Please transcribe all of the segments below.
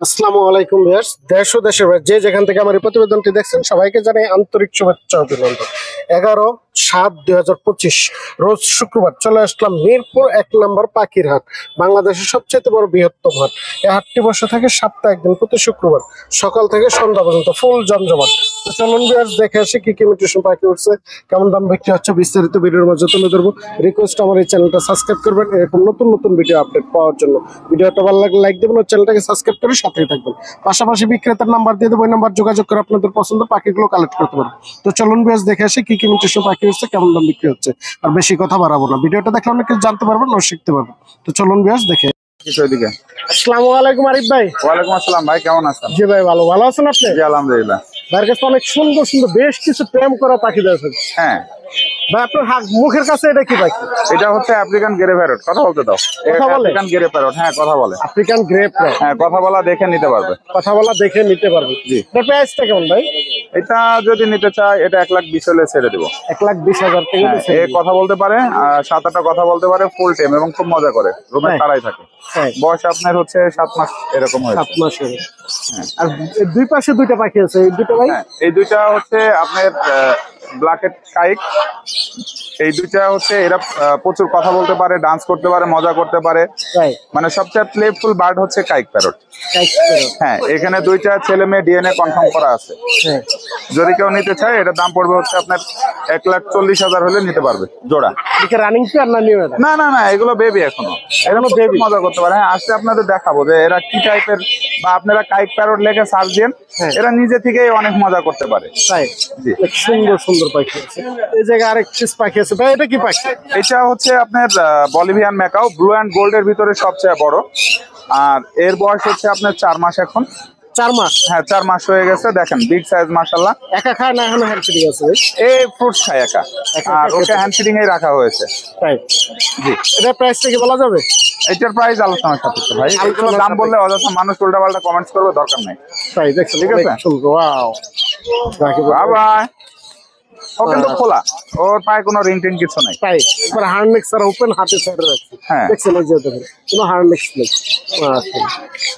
আসসালামু আলাইকুম ভিউয়ার্স, দেশ ও দেশের বাইরে যে যেখান থেকে আমার এই প্রতিবেদনটি দেখছেন সবাইকে জানাই আন্তরিক শুভেচ্ছা ও অভিনন্দন। 11/7/2025 রোজ শুক্রবার চলে আসলাম মিরপুর 1 নম্বর পাখির হাট, বাংলাদেশের সবচেয়ে বড় বৃহত্তম হাট। এই হাটটি বসে থাকে সপ্তাহে একদিন প্রতি শুক্রবার সকাল থেকে সন্ধ্যা পর্যন্ত ফুল জমজমাট। তো চলুন ভিউয়ার্স দেখে আসি কি কি মিউটেশন পাখি উঠছে, কেমন দাম বিক্রি হচ্ছে, বিস্তারিত ভিডিওর মাঝে তুলে ধরবো। রিকোয়েস্ট আমার এই চ্যানেলটা সাবস্ক্রাইব করবেন এরকম নতুন নতুন ভিডিও আপডেট পাওয়ার জন্য। ভিডিওটা ভালো লাগলে লাইক দেবেন ও চ্যানেলটাকে সাবস্ক্রাইব করে সাথেই থাকবেন। পাশাপাশি বিক্রেতার নাম্বার দিয়ে দেবো, ওই নাম্বার যোগাযোগ করে আপনাদের পছন্দ পাখিগুলো কালেক্ট করতে পারবেন। তো চলুন ভিউয়ার্স দেখে আসি কি কি মিউটেশন পাখি উঠছে, কেমন দাম বিক্রি হচ্ছে। আর বেশি কথা বাড়াবো না, ভিডিওটা দেখলে অনেক কিছু জানতে পারবেন ও শিখতে পারবেন। তো চলুন ভিউয়ার্স দেখে। আসসালামু আলাইকুম আরিফ ভাই। ওয়ালাইকুম আসসালাম ভাই, কেমন আছেন? জি ভাই ভালো আছেন আপনি? জি আলহামদুলিল্লাহ। ভাইয়ের কাছে অনেক সুন্দর সুন্দর বেশ কিছু প্রেম করা পাখি দেখেন। হ্যাঁ ভাই আপনার মুখের কাছে এটা কি পাখি? এটা হচ্ছে আফ্রিকান গ্রে প্যারট। কথা বলতে দাও। কথা বলে? আফ্রিকান গ্রে প্যারট, হ্যাঁ কথা বলে। আফ্রিকান গ্রে প্যারট, হ্যাঁ কথা বলা দেখে নিতে পারবে। কথা বলা দেখে নিতে পারবে। জি। এটা প্রাইসটা কেমন ভাই? এটা যদি নিতে চায় এটা 1,20,000 হলে ছেড়ে দিব। 1,20,000 টাকা হ্যাঁ, দিচ্ছে। এ কথা বলতে পারে, 7-8টা কথা বলতে পারে, ফুল টাইম এবং খুব মজা করে, রুমে হ্যাঁ। তারাই থাকে। হ্যাঁ, বয়স আপনার হচ্ছে 7 মাস এরকম হয়েছে। 7 মাসের। আর দুই পাশে দুইটা পাখি আছে, এই দুটো ভাই? হ্যাঁ, এই দুইটা হচ্ছে আপনার ব্ল্যাকেট কাইক। এই দুইটা হচ্ছে এরা প্রচুর কথা বলতে পারে, ডান্স করতে পারে, মজা করতে পারে। তাই মানে সবচেয়ে প্লেফুল বার্ড হচ্ছে কাইক প্যারট। কাইক প্যারট। হ্যাঁ, এখানে দুইটা ছেলে মেয়ে ডিএনএ কনফার্ম করা আছে। হ্যাঁ। যদি কেউ নিতে চায় এটার দাম পড়বে হচ্ছে আপনার 1,40,000 হলে নিতে পারবে জোড়া। এটা রানিং পেয়ার না নিউ এটা? না না না, এগুলো বেবি এখনো। এরা বেবি মজা করতে পারে। হ্যাঁ, আজকে আপনাদের দেখাবো যে এরা কি টাইপের, বা আপনারা কাইক প্যারট লেখে সার্চ দেন, এরা নিজে থেকেই অনেক মজা করতে পারে। তাই জি। সুন্দর সুন্দর পাখি আছে। এই জায়গায় আরেক পিস পাখি আছে ভাই, এটা কি পাখি? এটা হচ্ছে আপনার বলিভিয়ান ম্যাকাও, ব্লু অ্যান্ড গোল্ডের ভিতরে সবচেয়ে বড়। আর এর বয়স হচ্ছে আপনার 4 মাস এখন। 4 মাস? হ্যাঁ 4 মাস হয়ে গেছে। দেখেন বিগ সাইজ মাশাআল্লাহ। একা খায় না এখনো হ্যান্ড ফিডিং আছে? এই ফ্রুটস খায় একা, আর ওকে হ্যান্ড ফিডিং এ রাখা হয়েছে। তাই? জি। এটা প্রাইসটা কি বলা যাবে? এটার প্রাইস আলোচনার সাপেক্ষে ভাই। এগুলো দাম বললে অযথা মানুষ উল্টাপাল্টা কমেন্টস করবে, দরকার নাই। তাই দেখছেন? ঠিক আছে। ওয়াও, বাবা ও কিন্তু খোলা, ওর পায়ে কোনো রিং টিং কিছু নাই। তাই একবার হার্নেক্স আর ওপেন হাতে সাইডে রাখছি। হ্যাঁ। দেখছেন এই যে দেখেন কোনো হার্নেক্স নেই। আচ্ছা,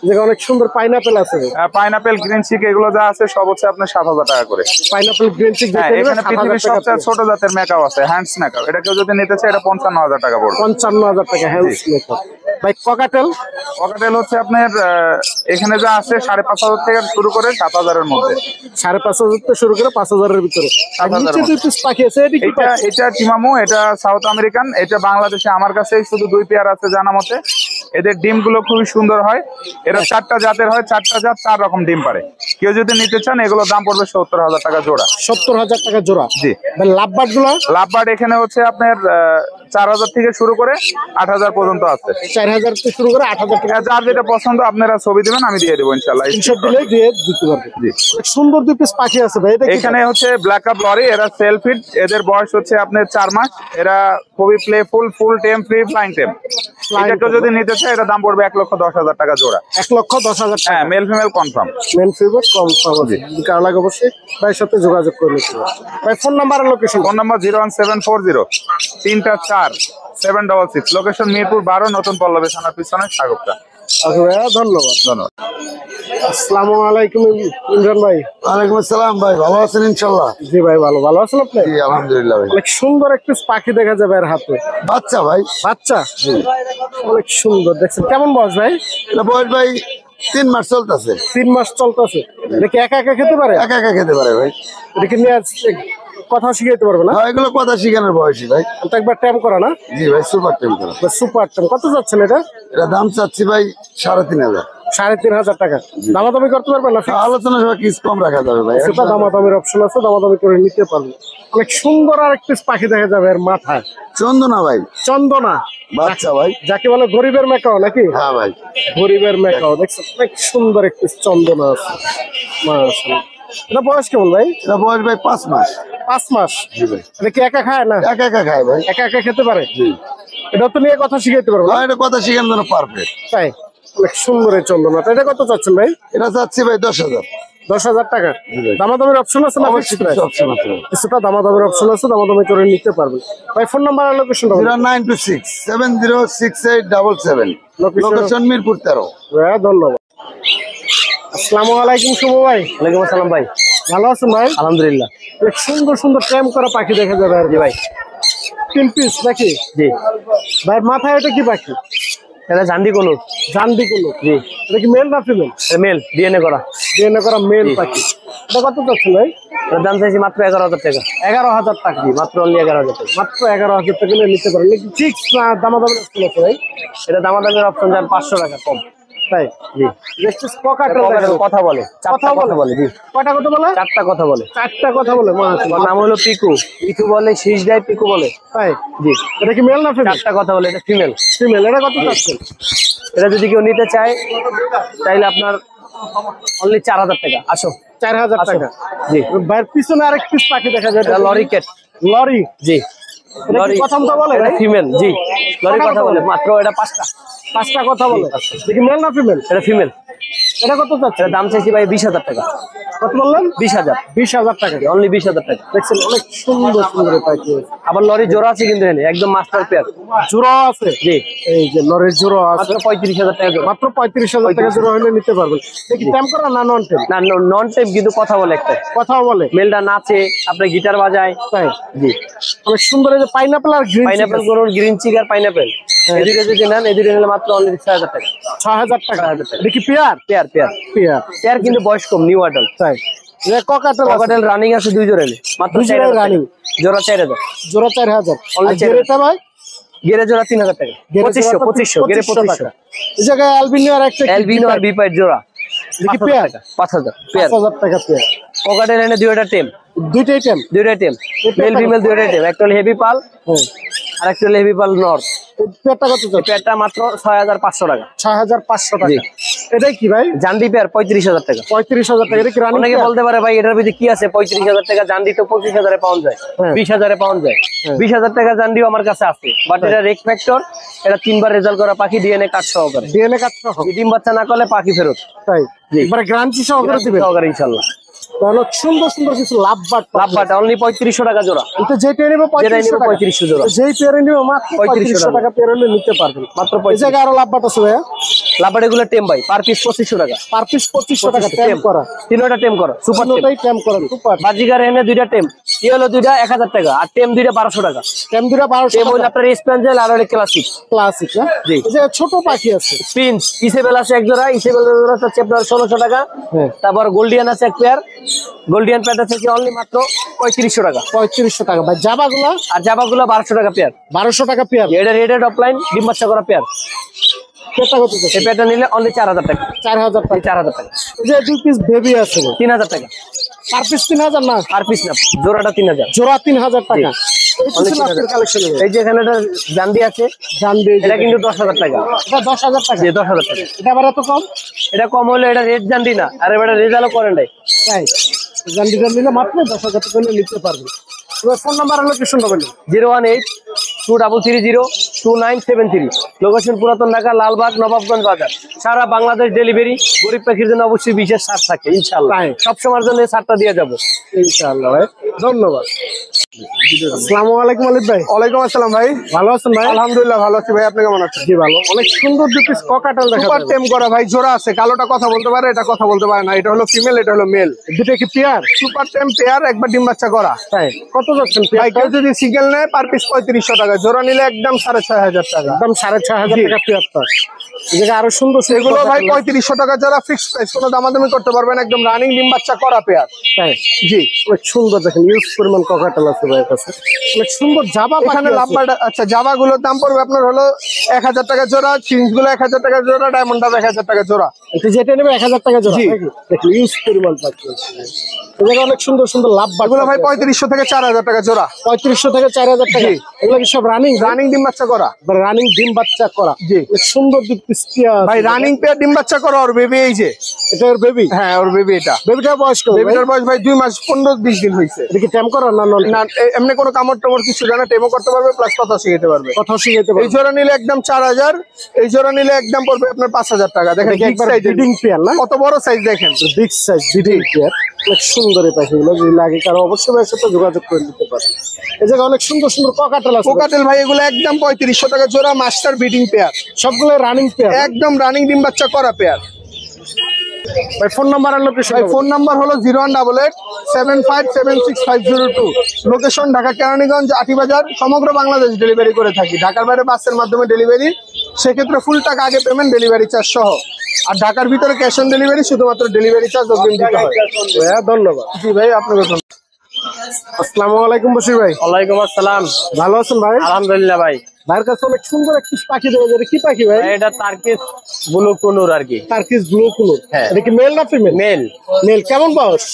যে অনেক সুন্দর পাইনাপেল আছে। পাইনাপেল, গ্রিন চিক এগুলো যা আছে সব হচ্ছে আপনার 7,000 টাকা করে। পাইনাপেল গ্রিন চিক হ্যাঁ, এখানে পৃথিবীর সবচেয়ে ছোট জাতের মেকাও আছে, হ্যান্ডস মেকাও। এটা কেউ যদি নিতে চায় এটা 55,000 টাকা পড়বে। 55,000 টাকা হ্যান্ডস মেকার। ভাই ককাটেল? ককাটেল হচ্ছে আপনার এখানে যা আছে 5,500 থেকে শুরু করে 7,000 এর মধ্যে। 5,500 থেকে শুরু করে 5,000 এর ভিতরে। আর 7,000 নিচে দুই পিস পাখি আছে, এটা কি এটা পাখি? এটা টিমামু, এটা সাউথ আমেরিকান। এটা বাংলাদেশে আমার কাছেই শুধু 2 পেয়ার আছে জানা মতে। এদের ডিম গুলো খুবই সুন্দর হয়। এরা 4টা জাতের হয়, 4টা জাত 4 রকম ডিম পারে। কেউ যদি নিতে চান এগুলো দাম পড়বে 70,000 টাকা জোড়া। 70,000 টাকা জোড়া? জি। লাভবার্ড গুলো? লাভবার্ড এখানে হচ্ছে আপনার 4,000 থেকে শুরু করে 8,000 পর্যন্ত আছে। 4,000 থেকে শুরু করে 8,000 টাকা। যার যেটা পছন্দ আপনারা ছবি দিবেন, আমি দিয়ে দেবো ইনশাল্লাহ। স্ক্রিনশট দিলেই দিয়ে দিতে পারবে। জি। সুন্দর দুই পিস পাখি আছে ভাই, এটা কি? এখানে হচ্ছে ব্ল্যাক কাপ লরি, এরা সেলফিড। এদের বয়স হচ্ছে আপনার 4 মাস। এরা খুবই প্লেফুল, ফুল টেম, ফ্রি ফ্লাইং টেম। এটাকে যদি নিতে চায় এটা দাম পড়বে 1,10,000 টাকা জোড়া। 1,10,000 টাকা? হ্যাঁ, মেল ফিমেল কনফার্ম। মেন ফিভার কনফার্ম আছে। কার লাগে অবশ্যই ভাইয়ের সাথে যোগাযোগ করে নিতে হবে। ভাই ফোন নাম্বার আর লোকেশন? ফোন নাম্বার 01740 3টা 4 766। লোকেশন মিরপুর 12, নতুন পল্লবী থানার পিছনে, সাগরটা। আচ্ছা ভাইয়া, ধন্যবাদ। ধন্যবাদ। আসসালামু আলাইকুম ইমরান ভাই। ওয়ালাইকুম আসসালাম ভাই, ভালো আছেন ইনশাল্লাহ? জি ভাই ভালো আছেন আপনি? জি আলহামদুলিল্লাহ ভাই। অনেক সুন্দর একটা পাখি দেখা যাবে এর হাতে। বাচ্চা ভাই? বাচ্চা? অনেক সুন্দর। দেখছেন কেমন বয়স ভাই? এটা বয়স ভাই 3 মাস চলতেছে। 3 মাস চলতেছে। এটা কি একা একা খেতে পারে? একা একা খেতে পারে ভাই। এটা কি নিয়ে কথা শিখাইতে পারবে না? হ্যাঁ, এগুলো কথা শিখানোর বয়সী ভাই। তো একবার ট্যাম করা না? জি ভাই, সুপার টেম করা। Super tame. কত যাচ্ছেন এটা? এটা দাম চাচ্ছি ভাই 3,500। 3,500 টাকা। দামাদামি করতে পারবেন না? আলোচনা সবাই কিছু কম রাখা যাবে ভাই। সেটা দামাদামির অপশন আছে, দামাদামি করে নিতে পারবেন। অনেক সুন্দর আর এক পিস পাখি দেখা যাবে এর মাথায়। চন্দনা ভাই? চন্দনা বাচ্চা ভাই। যাকে বলে গরিবের মেকাও নাকি? হ্যাঁ ভাই, গরিবের মেকাও। দেখছেন অনেক সুন্দর এক পিস চন্দনা আছে। মাশাআল্লাহ। এটা বয়স কেমন ভাই? এটা বয়স ভাই 5 মাস। 5 মাস? জি ভাই। এটা কি একা খায় না? একা একা খায় ভাই। একা একা খেতে পারে? জি। এটা তো নিয়ে কথা শিখাইতে পারবো না? হ্যাঁ, এটা কথা শিখানোর জন্য পারফেক্ট। তাই? অনেক সুন্দর এই চন্দনাটা। এটা কত চাচ্ছেন ভাই? এটা চাচ্ছি ভাই 10,000। 10,000 টাকা? দামাদামির অপশন আছে না? অবশ্যই কিছু option আছে ভাই। কিছুটা দামাদামির অপশন আছে, দামাদামি করে নিতে পারবেন। ভাই ফোন নাম্বার আর লোকেশন? 0926 706877। লোকেশন মিরপুর 13। ধন্যবাদ। আসসালামু আলাইকুম শুভ ভাই। ওয়ালাইকুম আসসালাম ভাই। ভালো আছেন ভাই? আলহামদুলিল্লাহ। অনেক সুন্দর সুন্দর ট্যাম করা পাখি দেখা যাবে আর কি। জি ভাই। 3 পিস নাকি জি, ভাই? মাথায় এটা কি পাখি? এটা ঝান্ডি কোনুর। জান্ডি কুলু। জি, এটা কি মেল না ফিমেল? মেল, ডিএনএ করা। ডিএনএ করা মেল জি। পাখি। এটা কত যাচ্ছেন ভাই? এটার দাম চাইছি মাত্র 11,000 টাকা। 11,000 টাকা। জি, মাত্র অনলি 11,000 টাকা। মাত্র 11,000 টাকা নিয়ে নিতে পারেন। নাকি ফিক্স না দামাদামি আছে ভাই? এটা দামাদামের অপশন যান 500 টাকা কম। তাই? জি, দেখছিস ককাটেল ককাটেল কথা বলে, চারটা কথা বলে। জি, কয়টা কথা বলে? চারটা কথা বলে। 4টা কথা বলে। ওর নাম হলো পিকু। পিকু বলে, শীষ দেয়, পিকু বলে। তাই? জি, এটা কি মেল না ফিমেল? চারটা কথা বলে। এটা ফিমেল। ফিমেল। এটা কত যাচ্ছেন? এটা যদি কেউ নিতে চায় তাইলে আপনার অনলি 4,000 টাকা। আসো। 4,000 টাকা। জি, ভাইয়ের পিছনে আরেক পিস পাখি দেখা যায়। এটা লরি ক্যাট। লরি। জি, এটা কি কথা মতো বলে এটা ভাই? ফিমেল। জি, লরি কটা কথা কথা বলে। বলে? মাত্র এটা 5টা। 5টা কথা বলে। পাঁচটা। দেখি মেল না ফিমেল? এটা ফিমেল। এটা কত যাচ্ছে? এটা দাম চাইছি ভাই 20,000 টাকা। কত বললেন? 20,000। 20,000 টাকা। অনলি 20,000 টাকা। দেখছেন অনেক সুন্দর সুন্দর পাখি। আবার লরি জোড়া আছে কিন্তু এখানে, একদম মাস্টার পেয়ার। জোড়া আছে। জি, এই যে লরির জোড়া আছে। মাত্র 35,000 টাকা জোড়া। মাত্র 35,000 টাকা জোড়া হলে নিতে পারবেন। দেখি ট্যাম করা না নন ট্যাম? না, নন টাইম কিন্তু কথা বলে একটা। কথাও বলে। মেলটা নাচে, আপনার গিটার বাজায়। তাই? জি, অনেক সুন্দর। এই যে পাইনাপেল আর গ্রিন পাইনাপেল গরুর গ্রিন চিক আর পাইনাপেল এই দুটো যদি নেন, এই দুটো নিলে মাত্র অনলি 6,000 টাকা। 6,000 টাকা। 6,000 টাকা। দেখি pair pair pair pair. Pair কিন্তু বয়স কম, নিউ আডাল্ট। তাই? যে ককাটেল আছে। ককাটেল রানিং আছে 2 জোড়া এলে মাত্র দুই জোড়া 4,000 টাকা। running। জোড়া 4,000। জোড়া 4,000। Only আর 4,000 গেরেটা ভাই? গেরে জোড়া 3,000 টাকা। গেরে 2500 জোড়াটা 2500 গেরে 2500 টাকা। এই জায়গায় অ্যালবিনো আর একটা এলবিনো আর বিপাইট জোড়া দেখি 5,000 পেয়ার। টাকা। 5,000 পেয়ার। 5,000 টাকা পেয়ার। ককাটেল এনে দুইটা টেম, দুইটাই টেম। দুইটা টেম, মেল ফিমেল দুইটা টেম। একটা হলো হেভি পাল হ্যাঁ। আর একটা হলো হেভি পাল নর্থ। এই পেয়ারটা কত যাচ্ছে? পেয়ারটা মাত্র 6,500 টাকা। 6,500 জি। টাকা। এটাই কি ভাই? জান্ডি পেয়ার 35,000 টাকা। 35,000 টাকা। এটা কি রানিং? অনেকে বলতে পারে ভাই এটার ভিতরে কি আছে, 35,000 টাকা জান্ডি তো 25,000 এ পাওয়া যায়, হ্যাঁ। 20,000 এ পাওয়া যায়। 20,000 টাকা জান্ডিও আমার কাছে আছে, বাট এটা রেক ফ্যাক্টর। এটা 3বার রেজাল্ট করা পাখি, ডিএনএ কার্ড সহকারে। ডিএনএ কাজ সহ। ডিম বাচ্চা না করলে পাখি ফেরত। তাই? জি। এবারে গ্যারান্টি সহকারে দিবেন? সহকারে ইনশাল্লাহ। তাহলে সুন্দর সুন্দর কিছু লাভ বাট। লাভবাটা অনলি 3500 টাকা জোড়া। এটা যেটা নেবে যেটাই 3500 নেবে টাকা। 3500 জোড়া। যেই পেয়ারে নেবে মাত্র 3500 3500 টাকা পেয়ারে হলে নিতে পারবেন। মাত্র এই 3500। জায়গায় আরো লাভ বাট আছে ভাইয়া? লাভবাট এগুলো টেম ভাই, পার পিস 2500 টাকা। পার পিস 2500 টাকা টেম করা। তিনটা টেম করা, সুপার টেম। তিনটাই টেম করা। সুপার। বাজিকার এনে দুইটা টেম, ইয়েলো দুইটা 1000 টাকা, আর টেম দুইটা 1200 টাকা। টেম দুটা 1200 টেম হইল টাকা। আপনার স্পেঞ্জেল আর হলো ক্লাসিক। ক্লাসিক না? জি। এই যে ছোট পাখি আছে। প্রিন্স ইসেবেল আছে এক জোড়া, ইসেবেল জোড়া হচ্ছে আপনার 1600 টাকা। হ্যাঁ। তারপর গোল্ডিয়ান আছে এক পেয়ার, গোল্ডিয়ান পেয়ারটা থেকে অনলি মাত্র 3500 টাকা। 3500 টাকা ভাই। জাবাগুলা আর জাবাগুলো 1200 টাকা পেয়ার। 1200 টাকা পেয়ার। এটা রেডেড অফলাইন ডিম বাচ্চা করা পেয়ার। পেয়ারটা কত যাচ্ছে? এই পেয়ারটা নিলে অনলি 4,000 টাকা। 4,000 টাকা। 4,000 টাকা। এই যে দুই পিস বেবি আছে ভাই। 3,000 টাকা। পার পিস 3,000 না? আর পিস না, জোড়াটা 3,000। জোড়া 3,000 টাকা। এই অনেক কিছু লাস্টের কালেকশন এই যে এখানে একটা জান্ডি আছে, জানবে। এটা কিন্তু 10,000 টাকা। এটা 10,000 টাকা। জি, 10,000 টাকা। এটা আবার এত কম? এটা কম হলে এটা রেড জান্ডি না, আর এটা রেজাল্টও করেন নাই। তাই? জানডিটা নিলে মাত্র 10,000 টাকা হলে নিতে পারবে। তোমার ফোন নাম্বার আর লোকেশন বলুন। 018-2302-2973। লোকেশন পুরাতন ঢাকা, লালবাগ, নবাবগঞ্জ বাজার। সারা বাংলাদেশ ডেলিভারি। গরিব পাখির জন্য অবশ্যই বিশেষ ছাড় থাকে ইনশাআল্লাহ। তাই? সবসময়ের জন্য এই ছাড়টা দিয়ে যাবো। ইনশাআল্লাহ ভাই। ধন্যবাদ। আসসালামু আলাইকুম আলিফ ভাই। ওয়ালাইকুম আসসালাম ভাই। ভালো আছেন ভাই? আলহামদুলিল্লাহ ভালো আছি ভাই, আপনি কেমন আছেন? জি ভালো। অনেক সুন্দর দুই পিস ককাটেল দেখা সুপার যাচ্ছে। টেম করা ভাই, জোড়া আছে। কালোটা কথা বলতে পারে, এটা কথা বলতে পারে না। এটা হলো ফিমেল, এটা হলো মেল। দুটো কি পেয়ার? সুপার টেম পেয়ার, একবার ডিম বাচ্চা করা। তাই? কত যাচ্ছেন ভাই পেয়ারটা? কেউ যদি সিঙ্গেল নেয় পার পিস 3500 টাকা, জোড়া নিলে একদম 6,500 টাকা। একদম 6,500 টাকা পেয়ারটা। এই জায়গায় আরো সুন্দর সুন্দর এগুলো ভাই ককাটেল আছে। 3500 টাকা যারা ফিক্স প্রাইস, কোনো দামাদামি করতে পারবেন। একদম রানিং ডিম বাচ্চা করা পেয়ার। তাই? জি। অনেক সুন্দর দেখেন, ইউজ পরিমাণ ককাটেল আছে ভাইয়ের কাছে। অনেক সুন্দর জাবা এখানে পাখি আছে। লাভবার, আচ্ছা জাভা গুলোর দাম পড়বে আপনার হলো 1000 টাকা জোড়া, চিংস গুলো 1000 টাকা জোড়া, ডায়মন্ড ডাব 1000 টাকা জোড়া। এটা যেটা নেবে 1000 টাকা জোড়া। জি। নাকি? দেখুন ইউজ পরিমাণ পাখি আছে। এই জায়গায় অনেক সুন্দর সুন্দর লাভ বাট। এগুলো ভাই 3500 থেকে 4000 টাকা জোড়া। 3500 থেকে 4,000 টাকা। জি। এগুলো কি সব রানিং? রানিং ডিম বাচ্চা করা। রানিং ডিম বাচ্চা করা। জি। অনেক সুন্দর দুই পিস টিয়া আছে। ভাই রানিং পেয়ার ডিম বাচ্চা করা, ওর বেবি এই যে। এটা ওর বেবি? হ্যাঁ ওর বেবি এটা। বেবিটার বয়স কত? বেবিটার বয়স ভাই 2 মাস 15-20 দিন হয়েছে। এটা কি ট্যাম করা না নন? না এমনি কোনো কামড় টামড় কিছু জানা, টেমও করতে পারবে, প্লাস কথা শিখাতে পারবে। কথা শিখাইতে এই পারবে? জোড়া নিলে একদম 4000, এই জোড়া নিলে একদম পড়বে আপনার 5000 টাকা। দেখেন এটা কি big একবার size এর। ব্রিডিং পেয়ার না? কত বড় সাইজ দেখেন। Big size breeding pair. অনেক সুন্দর এই পাখিগুলো। যদি লাগে কারো অবশ্যই ভাইয়ের সাথে যোগাযোগ করে নিতে পারে। এই জায়গায় অনেক সুন্দর সুন্দর ককাটেল আছে। কোকাটেল ভাই এগুলো একদম 3500 টাকা জোড়া, মাস্টার ব্রিডিং পেয়ার। সবগুলো রানিং পেয়ার। একদম রানিং ডিম বাচ্চা করা পেয়ার। ভাই ফোন নাম্বার আর লোকেশন। ভাই ফোন নাম্বার হলো 0188757652। লোকেশন ঢাকা কেরানীগঞ্জ আটিবাজার। সমগ্র বাংলাদেশ ডেলিভারি করে থাকি। ঢাকার বাইরে বাসের মাধ্যমে ডেলিভারি, সেক্ষেত্রে ফুল টাকা আগে পেমেন্ট, ডেলিভারি চার্জ সহ। আর ঢাকার ভিতরে ক্যাশ অন ডেলিভারি, শুধুমাত্র ডেলিভারি চার্জ অগ্রিম দিতে হয়। ভাইয়া ধন্যবাদ। জি ভাই, আপনাকে ধন্যবাদ। আসসালামু আলাইকুম বশির ভাই, ওয়ালাইকুম আসসালাম। ভালো আছেন ভাই? আলহামদুলিল্লাহ ভাই। ভাইয়ের কাছে অনেক সুন্দর একটি পাখি দেখা যায়, এটা কি পাখি ভাই? এটা টার্কিশ ব্লু কুনুর আর কি। টার্কিশ ব্লু কুনুর। হ্যাঁ। এটা কি মেল না ফিমেল? মেল। মেল। কেমন বয়স?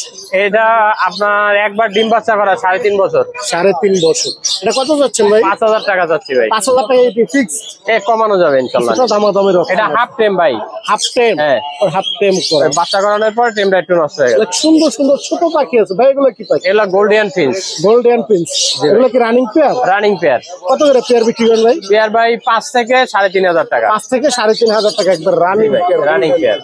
এটা আপনার একবার ডিম বাচ্চা করা, 3.5 বছর। 3.5 বছর। এটা কত যাচ্ছেন ভাই? 5,000 টাকা যাচ্ছে ভাই। 5,000 টাকা এটি ফিক্স? কমানো যাবে ইনশাল্লাহ। দামাদামের এটা হাফ টেম ভাই। হাফ টেম? হ্যাঁ, হাফ টেম করে বাচ্চা করানোর পর টেমটা একটু নষ্ট হয়ে গেল। অনেক সুন্দর সুন্দর ছোট পাখি আছে ভাই, এগুলো কি পাখি? এগুলো গোল্ডিয়ান ফিন্স, গোল্ডেন প্রিন্স। এগুলো কি রানিং পেয়ার? Running pair. কত করে পেয়ার বিক্রি করেন ভাই? পেয়ার ভাই 5 থেকে 3,500 টাকা। 5 থেকে 3,500 টাকা একবার রানিং পেয়ার। Running pair.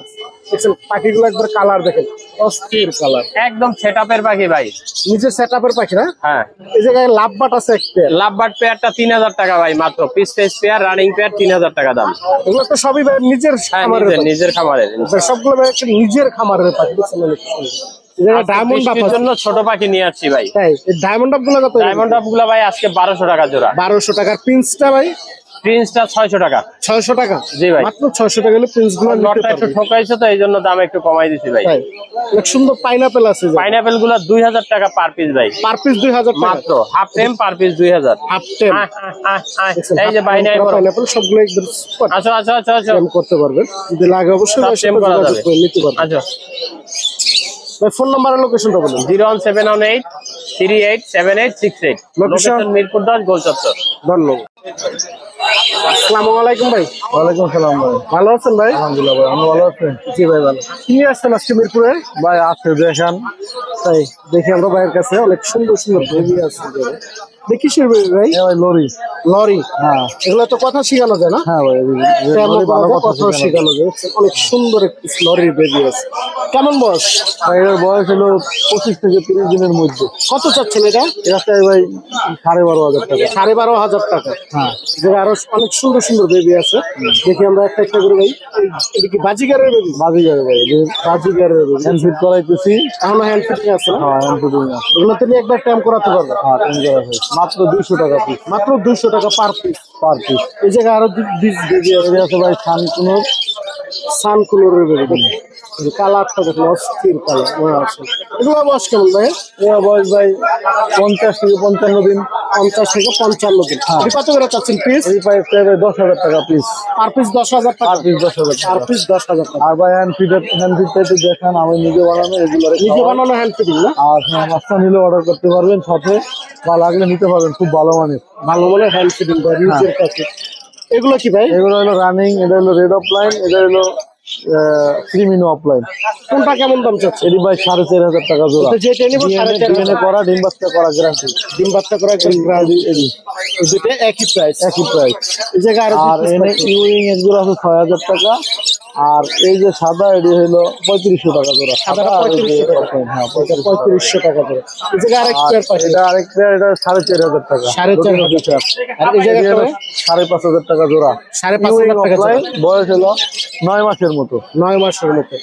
দেখছেন পাখিগুলো একবার কালার দেখেন, অস্থির কালার, একদম সেটআপের পাখি ভাই। নিচে সেটআপের পাখি না? হ্যাঁ। এই জায়গায় লাভবাট আছে এক পেয়ার। লাভবার্ড পেয়ারটা 3,000 টাকা ভাই মাত্র। Piece test pair, running pair 3,000 টাকা দাম। এগুলো তো সবই ভাই নিজের হ্যাঁ, খামারের পাখি। নিজের খামারের। সবগুলো ভাই একটা নিজের খামারের পাখি। দেখছেন অনেক সুন্দর। এই জায়গায় ডায়মন্ড আপ বৃষ্টির আছে। জন্য ছোট পাখি নিয়ে আসছি ভাই। তাই এই ডায়মন্ড আপ গুলো কত? ডায়মন্ড আপ গুলা ভাই আজকে 1200 টাকা জোড়া। 1200 টাকার প্রিন্সটা ভাই? প্রিন্সটা 600 টাকা। 600 টাকা? জি ভাই। মাত্র 600 টাকা হলে প্রিন্স গুলো নিতে নটটা একটু পারবেন। ঠকাইছে তো এই জন্য দাম একটু কমাই দিছি ভাই। তাই অনেক সুন্দর পাইনাপেল আছে। পাইনাপেল গুলা 2,000 টাকা পার পিস ভাই। পার পিস 2,000 টাকা মাত্র। হাফ টেম পার পিস 2,000। হাফ টেম। এই যে ভাই নাই বড়। পাইনাপেল সবগুলো একদম সুপার আসো আসো আসো আসো টেম করতে পারবেন, যদি লাগে অবশ্যই সব ভাইয়ের সাথে টেম করা যোগাযোগ যাবে। করে নিতে পারবেন। আসো। ভাই ফোন নাম্বার আর লোকেশনটা বলুন। 01718387868। লোকেশন মিরপুর 10 গোল চত্বর। ধন্যবাদ। আসসালামু আলাইকুম ভাই। ওয়ালাইকুম সালাম ভাই। ভালো আছেন ভাই? আলহামদুলিল্লাহ ভাই, আমি ভালো আছি। জি ভাই ভালো। কি নিয়ে আসছেন আজকে মিরপুরে? ভাই আছে দেখেন। তাই দেখি আমরা ভাইয়ের কাছে অনেক সুন্দর সুন্দর বেবি আছে। দেখি সে ভাই ভাই লরি। লরি। হ্যাঁ এগুলো তো কথা শিখানো যায় না? হ্যাঁ ভাই, তেমন লরি ভালো কথা কথা শিখানো যায়। অনেক সুন্দর একটি লরির বেবি আছে। কেমন বয়স? ভাই এর বয়স হলো 25 থেকে 30 দিনের মধ্যে। কত চাচ্ছেন এটা? এটা চাই ভাই 12,500 টাকা। 12,500 টাকা। হ্যাঁ যে আরো অনেক সুন্দর সুন্দর বেবি আছে, দেখি আমরা একটা একটা করে ভাই। এটা কি বাজিগারের বেবি? বাজিগার ভাই, বাজিগারের বেবি। হ্যান্ড ফিট করাইতেছি। এখনো হ্যান্ড ফিটিং আছে না? হ্যাঁ হ্যান্ড ফিটিং আছে। এগুলো তো নিয়ে একবার ট্যাম করাতে পারবে। হ্যাঁ টেন করা হয়েছে। মাত্র 200 টাকা পিস। মাত্র 200 টাকা পার পিস। Per piece. এই জায়গায় আরো বিশ বেবি আছে। আছে ভাই শানকুনুর। সানকুলোরের বেবি। কালারটা দেখুন, অস্থির কালার। এগুলো বয়স কেমন ভাই? এর বয়স ভাই 50 থেকে 55 দিন। 50 থেকে 55 দিন। এটা কত করে চাচ্ছেন পিস? এই পাইপ চাই ভাই 10,000 টাকা পিস। পার পিস 10,000 টাকা। পার পিস 10,000 পার টাকা। পিস 10,000 টাকা। আর ভাই হ্যান্ড ফিট টাইপের দেখেন, আমি নিজে বানানো এগুলো। নিজে বানানো হ্যান্ড ফিটিং না? আর হ্যাঁ, মাছটা নিলে অর্ডার করতে পারবেন, সাথে বা লাগলে নিতে পারবেন। খুব ভালো মানের। ভালো বলে হ্যান্ড ফিটিং করে নিজের কাছে। এগুলো কি ভাই? এগুলো হলো রানিং, এটা হলো রেড অফলাইন, এটা হলো ক্রিমিনো অফলাইন। কোনটা কেমন দাম চাচ্ছে? এটি ভাই 4,500 টাকা জোড়া। তো যেটা নিব 4,500 ডিএনএ করা, ডিম বাচ্চা করা গ্যারান্টি। ডিম বাচ্চা করা একদম এডি দুটো একই প্রাইস। একই প্রাইস। এই জায়গায় আরো আর এনে ইউইং এগুলো আছে 6,000 টাকা। আর এই যে সাদা, এটি হলো 3500 টাকা জোড়া। সাদাটা আর এই যে 3500 টাকা। offline, হ্যাঁ 3500 টাকা করে। এই জায়গায় আরেক আর পেয়ার পাচ্ছি। এটা আরেক পেয়ার, এটা 4,500 টাকা। 4,500 টাকা। আর এই জায়গায় একটা 5,500 টাকা জোড়া। 5,500 টাকা জোড়া। বয়স হলো 9 মাসের মতো। 9 মাসের মতো।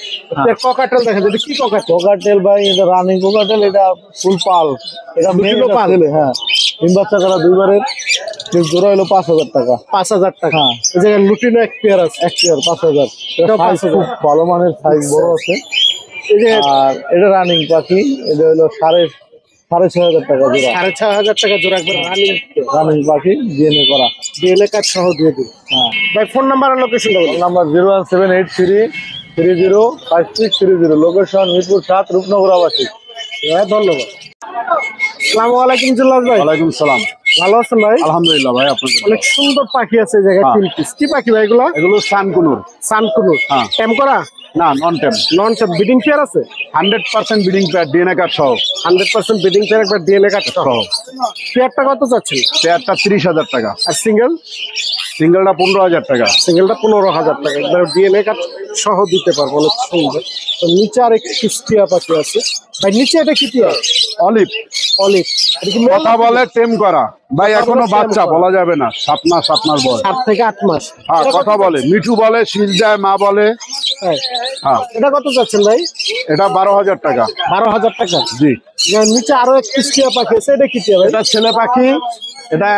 ককাটেল দেখা যায়, কি ককাটেল? কোকাটেল ভাই, এটা রানিং কোকাটেল, এটা ফুল পাল। এটা মেল দুটো পাল। ছেলে। হ্যাঁ ডিম বাচ্চা করা দুইবারের। জোড়া হলো 5,000 টাকা। 5,000 টাকা। হ্যাঁ। এই জায়গায় লুটিনো এক পেয়ার আছে। এক পেয়ার 5,000। এটাও সাইজ 5,000 খুব ভালো মানের, সাইজ বড় আছে। এই যে আর এটা রানিং পাখি, এটা হলো 6,500 টাকা জোড়া। 6,500 টাকা জোড়া একবার রানিং রানিং পাখি ডিএনএ করা। ডিএলএ কার্ড সহ দিয়ে দিন। হ্যাঁ ভাই ফোন নাম্বার আর লোকেশনটা বলুন। নাম্বার 01783305630। লোকেশন মিরপুর 7, রূপনগর আবাসিক। হ্যাঁ ধন্যবাদ। আসসালামু আলাইকুম জুল্লাস ভাই। ওয়ালাইকুম সালাম। ভালো আছেন ভাই? আলহামদুলিল্লাহ ভাই, আপনাদের অনেক সুন্দর পাখি আছে এই জায়গায়। 3 পিস। কি পাখি ভাই এগুলো? এগুলো শানকুনুর। সানকুনুর। হ্যাঁ। ট্যাম করা? না, নন টেম। নন ট্যাম। বিডিং পেয়ার আছে? 100% বিডিং পেয়ার, ডিএনএ কার্ড সহ। 100% বিডিং পেয়ার, একবার ডিএলএ কার্ড সহ। পেয়ারটা কত চাচ্ছেন? পেয়ারটা 30,000 টাকা। আর সিঙ্গেল? সিঙ্গেলটা 15,000 টাকা। সিঙ্গেলটা 15,000 টাকা, একবার ডিএনএ কার্ড সহ দিতে পারবো, অনেক সুন্দর। তো নিচে আর একটি টিয়া পাখি আছে ভাই, নিচে এটা কি টিয়া? Olive olive. এটা কি male কথা নাকি? বলে টেম করা ভাই, কথা এখনো বলে বাচ্চা, টেম করা। বলা যাবে না। 7 মাস 7 মাস বয়স। 7 থেকে 8 মাস। হ্যাঁ, এটা কথা কত বলে, যাচ্ছে? মিঠু বলে, শীল যায়, মা বলে। হ্যাঁ। হ্যাঁ, এটা কত যাচ্ছেন ভাই? এটা 12,000 টাকা। 12,000 টাকা। জি, এর নিচে আরো একটি টিয়া পাখি আছে, এটা কি টিয়া ভাই? এটা ছেলে পাখি। এটা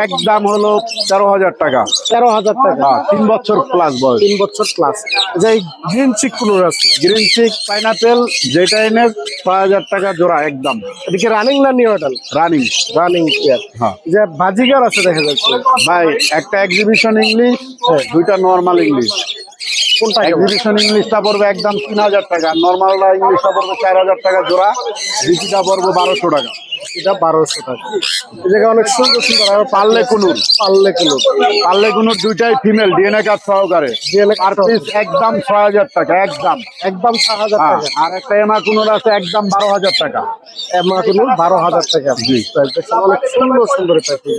একদম হলো 13,000 টাকা। 13,000 টাকা। হ্যাঁ, 3 বছর প্লাস বয়স। 3 বছর প্লাস। যে গ্রিন চিক কুনুর আছে, গ্রিন চিক পাইনাপেল যেটা এনে 6,000 টাকা জোড়া একদম। এটা কি রানিং না নিউ অ্যাডাল্ট? রানিং। রানিং টিয়ার। হ্যাঁ যে বাজিগার আছে দেখা যাচ্ছে, ভাই, একটা এক্সিবিশন ইংলিশ, দুইটা নর্মাল ইংলিশ। কোনটা কেমন? এক্সিবিশন ইংলিশটা পড়বে একদম 3,000 টাকা, নর্মালটা ইংলিশটা পড়বে 4,000 টাকা জোড়া, বিচিটা পড়বে 1,200 টাকা। এটা 1200 টাকা। এই জায়গায় অনেক সুন্দর সুন্দর আর পাল্লে কুনুর। পাল্লে কুনুর। পাল্লে কুনুর দুইটাই ফিমেল, ডিএনএ কার্ড সহকারে। DNA আর পিস একদম 6,000 টাকা একদম। একদম 6,000 হ্যাঁ, টাকা। আর একটা এমা কুনুর আছে একদম 12,000 টাকা। এমা কুনুর 12,000 টাকা। জি। দেখছেন অনেক সুন্দর সুন্দর প্যাকেজ।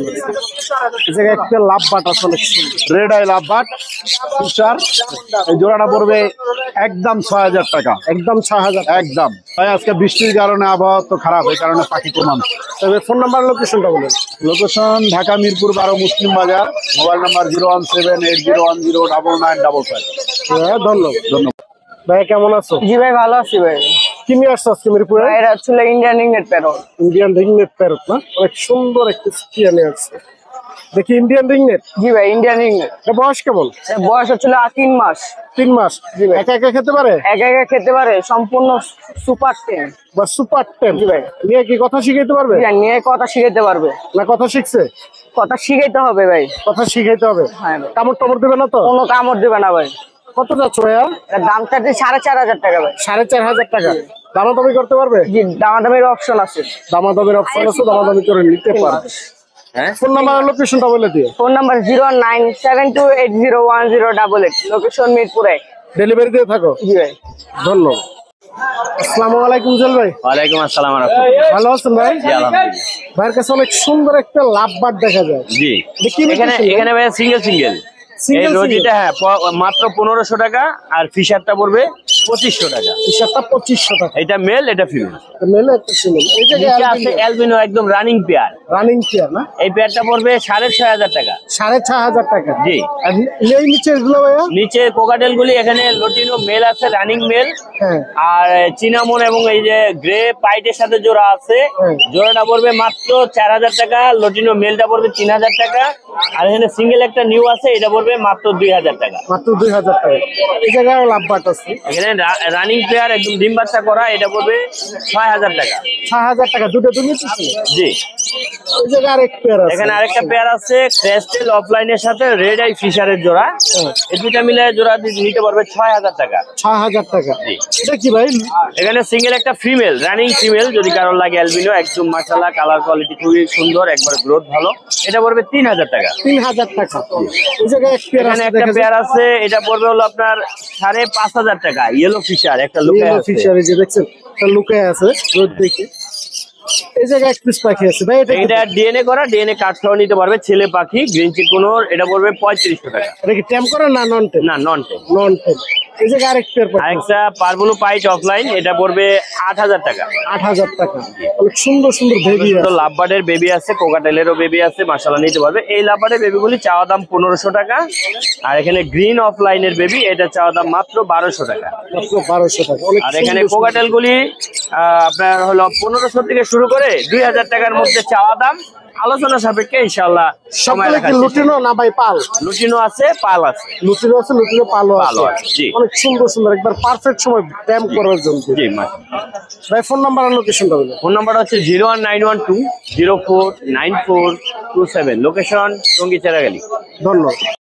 এই জায়গায় একটা লাভ বাট আছে অনেক সুন্দর। রেড আই লাভবাট ফিশার, এই জোড়াটা পড়বে একদম 6,000 টাকা। একদম 6,000 একদম ভাই, আজকে বৃষ্টির কারণে আবহাওয়া তো খারাপ, এই কারণে পাখি কমান। তবে ফোন নাম্বার লোকেশনটা বলেন। লোকেশন ঢাকা মিরপুর 12 মুসলিম বাজার, মোবাইল নাম্বার 01780109955। হ্যাঁ, ধন্যবাদ। ধন্যবাদ। ভাই কেমন আছো? জি ভাই, ভালো আছি ভাই। কি নিয়ে আসছো আজকে মিরপুরে? ভাই, এটা হচ্ছে ইন্ডিয়ান ইংনেট প্যারট। ইন্ডিয়ান রিংনেট প্যারট না? অনেক সুন্দর একটা টিয়া নিয়ে আসছে। দেখি ইন্ডিয়ান রিংনেট। জি ভাই, ইন্ডিয়ান ইংনেট। এটা বয়স কেমন? বয়স হচ্ছিল 3 মাস। 3 মাস। জি ভাই। একা একা খেতে পারে একা একা খেতে পারে, সম্পূর্ণ সুপার টেন। বা সুপার টেন? জি ভাই। নিয়ে কি কথা শিখাইতে পারবে নিয়ে কথা শিখাইতে পারবে। না কথা শিখছে? কথা শিখাইতে হবে ভাই। কথা শিখাইতে হবে। হ্যাঁ ভাই। কামড় টামড় দেবে না তো? কোনো কামড় দেবে না ভাই। কত যাচ্ছে ভাইয়া? এর দাম চাচ্ছি 4,500 টাকা ভাই। 4,500 টাকা। দামাদামি করতে পারবে? জি, দামাদামির অপশন আছে। দামাদামির অপশন আছে, দামাদামি করে নিতে পারবে। ফোন নাম্বার আর লোকেশনটা বলে দিও। Phone number 09728010888। Location Mirpur 1। Delivery দিয়ে থাকো। জি ভাই। ধন্যবাদ। আসসালামু আলাইকুম জল ভাই, ওয়ালাইকুম আসসালাম। ভালো আছেন ভাই? ভাইয়ের কাছে অনেক সুন্দর একটা লাভ বাট দেখা যায়। জি, এটা কি এখানে নিতেছেন ভাই? এখানে ভাই সিঙ্গেল সিঙ্গেল। এই Single রোজিটা হ্যাঁ মাত্র 1500 টাকা, আর ফিশারটা পড়বে 2500 টাকা। টি-শার্টটা 2500 টাকা। এটা মেল, এটা ফিমেল। মেলে একটা ফিমেল। এই নিচে জায়গায় আছে অ্যালবিনো, একদম রানিং পেয়ার। রানিং চেয়ার না? এই পেয়ারটা পড়বে 6,500 টাকা। 6,500 টাকা। জি। আর এই নিচে এগুলো ভাইয়া? নিচে কোকাটেল গুলি, এখানে লটিনো মেল আছে, রানিং মেল। হ্যাঁ। আর চিনামন এবং এই যে গ্রে পাইটের সাথে জোড়া আছে, হ্যাঁ। জোড়াটা পড়বে মাত্র 4,000 টাকা। লটিনো মেলটা পড়বে 3,000 টাকা। আর এখানে সিঙ্গেল একটা নিউ আছে, এটা পড়বে মাত্র 2,000 টাকা। মাত্র 2,000 টাকা। এই জায়গায় লাভ বাট আছে এখানে রানিং পেয়ার একদম ডিম বাচ্চা করা, এটা পড়বে 6,000 টাকা। 6,000 টাকা। দুটো তুমি নিচ্ছি। জি। এই জায়গায় আরেক পেয়ার আছে। এখানে আরেকটা পেয়ার আছে ক্রেস্টেল অফলাইনের সাথে রেড আই ফিশারের জোড়া। এই দুইটা মিলে জোড়া নিতে পারবে 6,000 টাকা। 6,000 টাকা। জি। এটা কি ভাই? এখানে সিঙ্গেল একটা ফিমেল, রানিং ফিমেল, যদি কারোর লাগে অ্যালবিনো, একদম মাশাআল্লাহ কালার কোয়ালিটি খুবই সুন্দর, একবার গ্রোথ ভালো, এটা পড়বে 3,000 টাকা। 3,000 টাকা। এই জায়গায় এক পেয়ার এখানে আছে একটা দেখা পেয়ার আছে, এটা পড়বে হলো আপনার 5,500 টাকা। ইয়েলো ফিশার একটা লুকে আছে। ফিশারি যে দেখছেন, এটা লুকে আছে, রোদ দেখে। এই জায়গায় এক পিস পাখি আছে ভাই। এটা ডিএনএ করা, ডিএনএ কার্ড সহ নিতে পারবে, ছেলে পাখি, গ্রিন চিকোনোর, এটা পড়বে 3,500 টাকা। এটা কি টেম করে না নন টেম? না, নন টেম। নন টেম। এই জায়গায় আরেক পেয়ার পাখি আছে। আরেকটা পারবুলো পাইট অফলাইন, এটা পড়বে 8,000 টাকা। 8,000 টাকা। অনেক সুন্দর সুন্দর বেবি তো আছে। লাভবার্ডের বেবি আছে, কোকাটেলেরও বেবি আছে, মাশাআল্লাহ নিতে পারবে। এই লাভবার্ডের বেবিগুলি চাওয়া দাম 1,500 টাকা। আর এখানে গ্রিন অফলাইনের বেবি, এটা চাওয়া দাম মাত্র 1,200 টাকা। মাত্র 1,200 টাকা। অনেক আর এখানে সুন্দর সুন্দর। কোকাটেল গুলি আপনার হলো 1,500 থেকে শুরু করে 2,000 টাকার মধ্যে চাওয়া দাম, আলোচনা সাপেক্ষে ইনশাআল্লাহ সময় সবগুলো রাখা কি লুটিনো না ভাই পাল? লুটিনো আছে, পাল আছে। লুটিনো আছে, লুটিনো পালও পালও আছে। আছে, জি। অনেক সুন্দর সুন্দর, একবার পারফেক্ট সময় ব্যায়াম করার জন্য। জি। ভাই ফোন নাম্বার আর লোকেশনটা বলুন। ফোন নাম্বার হচ্ছে 01912 049427। লোকেশন টঙ্গী চেরাগালি। ধন্যবাদ।